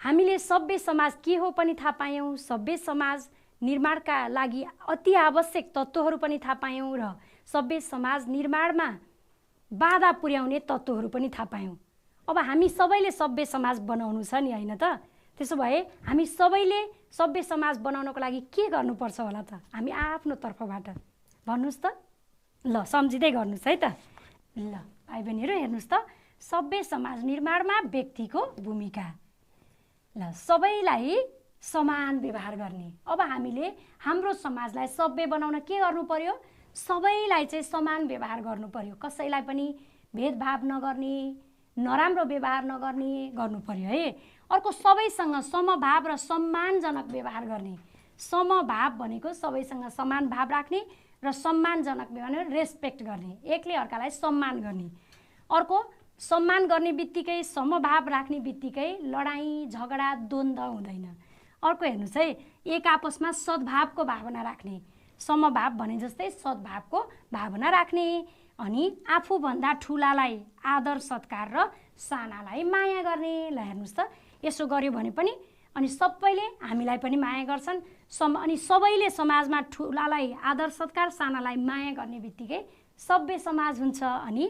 हामीले सभ्य समाज के हो पनि थाहा पायौँ, सभ्य समाज निर्माणका लागि अति आवश्यक तत्त्वहरू पनि थाहा पायौँ र सभ्य समाज निर्माणमा बाधा पुर्याउने तत्त्वहरू पनि थाहा पायौँ। अब हामी सबैले सभ्य समाज बनाउनु छ नि, होइन त? त्यसो भए हामी सबैले सभ्य समाज बनाउनको लागि के गर्नुपर्छ होला त? हामी आफ्नो तर्फबाट भन्नुहोस् त। ल सम्झिँदै गर्नुहोस् है त। ल भाइ बहिनीहरू हेर्नुहोस् त, सभ्य समाज निर्माणमा व्यक्तिको भूमिका। ल सबैलाई समान व्यवहार गर्ने। अब हामीले हाम्रो समाजलाई सभ्य बनाउन के गर्नु पर्यो? सबैलाई चाहिँ समान व्यवहार गर्नु पर्यो। कसैलाई पनि भेदभाव नगर्ने, नराम्रो व्यवहार नगर्ने गर्नु पर्यो है। अर्को सबैसँग समभाव र सम्मानजनक व्यवहार गर्ने। समभाव भनेको सबैसँग समान भाव राख्ने र सम्मानजनक व्यवहार रेस्पेक्ट गर्ने, एकले अर्कालाई सम्मान गर्ने। अर्को सम्मान गर्ने बित्तिकै, समभाव राख्ने बित्तिकै लडाईँ झगडा द्वन्द्व हुँदैन। अर्को हेर्नुहोस् है, एक आपसमा सद्भावको भावना राख्ने, समभाव भने जस्तै सद्भावको भावना राख्ने, अनि आफूभन्दा ठुलालाई आदर सत्कार र सानालाई माया गर्ने। ल हेर्नुहोस् त, यसो गर्यो भने पनि अनि सबैले हामीलाई पनि माया गर्छन्। अनि सबैले समाजमा ठुलालाई आदर सत्कार, सानालाई माया गर्ने बित्तिकै सभ्य समाज हुन्छ। अनि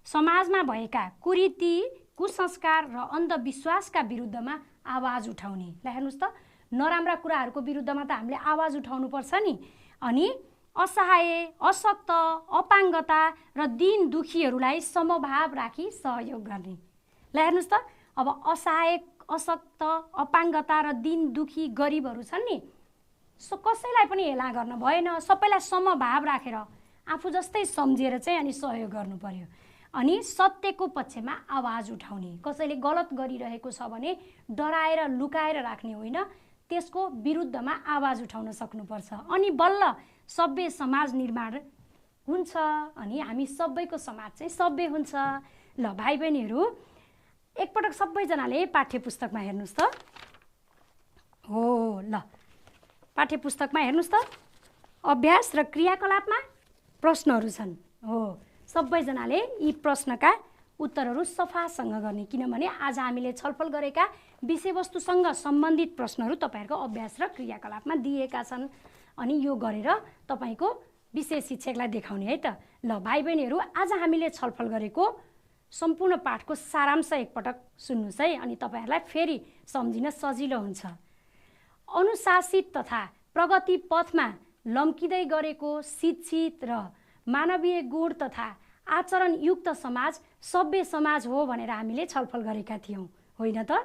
समाजमा भएका कुरीति, कुसंस्कार र अन्धविश्वासका विरुद्धमा आवाज उठाउने। ल हेर्नुहोस् त, नराम्रा कुराहरूको विरुद्धमा त हामीले आवाज उठाउनुपर्छ नि। अनि असहाय, अशक्त, अपाङ्गता र दीन दुखीहरूलाई समभाव राखी सहयोग गर्ने। ल हेर्नुहोस् त, अब असहाय, अशक्त, अपाङ्गता र दीन दुखी गरिबहरू छन् नि, कसैलाई पनि हेला गर्न भएन, सबैलाई समभाव राखेर आफू जस्तै सम्झेर चाहिँ अनि सहयोग गर्नु पर्यो। अनि सत्यको पक्षमा आवाज उठाउने, कसैले गलत गरिरहेको छ भने डराएर लुकाएर राख्ने होइन, त्यसको विरुद्धमा आवाज उठाउन सक्नुपर्छ। अनि बल्ल सभ्य समाज निर्माण हुन्छ। अनि हामी सबैको समाज चाहिँ सभ्य हुन्छ। ल भाइ बहिनीहरू, एकपटक सबैजनाले पाठ्यपुस्तकमा हेर्नुहोस् त। हो ल, पाठ्यपुस्तकमा हेर्नुहोस् त, अभ्यास र क्रियाकलापमा प्रश्नहरू छन्। हो, सबैजनाले यी प्रश्नका उत्तरहरू सफासँग गर्ने, किनभने आज हामीले छलफल गरेका विषयवस्तुसँग सम्बन्धित प्रश्नहरू तपाईँहरूको अभ्यास र क्रियाकलापमा दिएका छन्। अनि यो गरेर तपाईँको विषय शिक्षकलाई देखाउने है त। ल भाइ बहिनीहरू, आज हामीले छलफल गरेको सम्पूर्ण पाठको सारांश एकपटक सुन्नुहोस् है, अनि तपाईँहरूलाई फेरि सम्झिन सजिलो हुन्छ। अनुशासित तथा प्रगति पथमा लम्किँदै गरेको शिक्षित र मानवीय गुण तथा आचरणयुक्त समाज सभ्य समाज हो भनेर हामीले छलफल गरेका थियौँ, होइन त?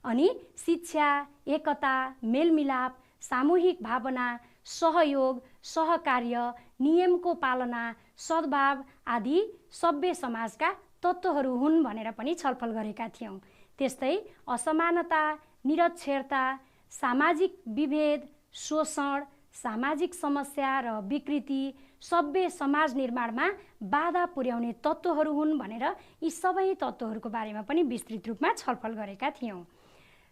अनि शिक्षा, एकता, मेलमिलाप, सामूहिक भावना, सहयोग, सहकार्य, नियमको पालना, सद्भाव आदि सभ्य समाजका तत्त्वहरू हुन् भनेर पनि छलफल गरेका थियौँ। त्यस्तै असमानता, निरक्षरता, सामाजिक विभेद, शोषण, सामाजिक समस्या र विकृति सभ्य समाज निर्माणमा बाधा पुर्याउने तत्त्वहरू हुन् भनेर यी सबै तत्त्वहरूको बारेमा पनि विस्तृत रूपमा छलफल गरेका थियौँ।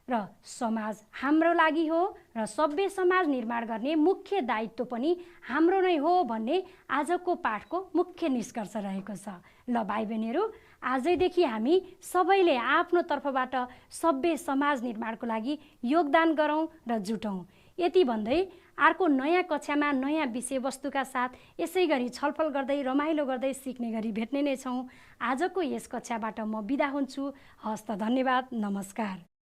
र समाज हाम्रो लागि हो र सभ्य समाज निर्माण गर्ने मुख्य दायित्व पनि हाम्रो नै हो भन्ने आजको पाठको मुख्य निष्कर्ष रहेको छ। ल भाइ बहिनीहरू, आजैदेखि हामी सबैले आफ्नो तर्फबाट सभ्य समाज निर्माणको लागि योगदान गरौँ र जुटौँ। यति भन्दै अर्को नयाँ कक्षामा नयाँ विषयवस्तुका साथ यसै गरी छलफल गर्दै रमाइलो गर्दै सिक्ने गरी भेट्ने नै छौँ। आजको यस कक्षाबाट म बिदा हुन्छु। हस्त, धन्यवाद, नमस्कार।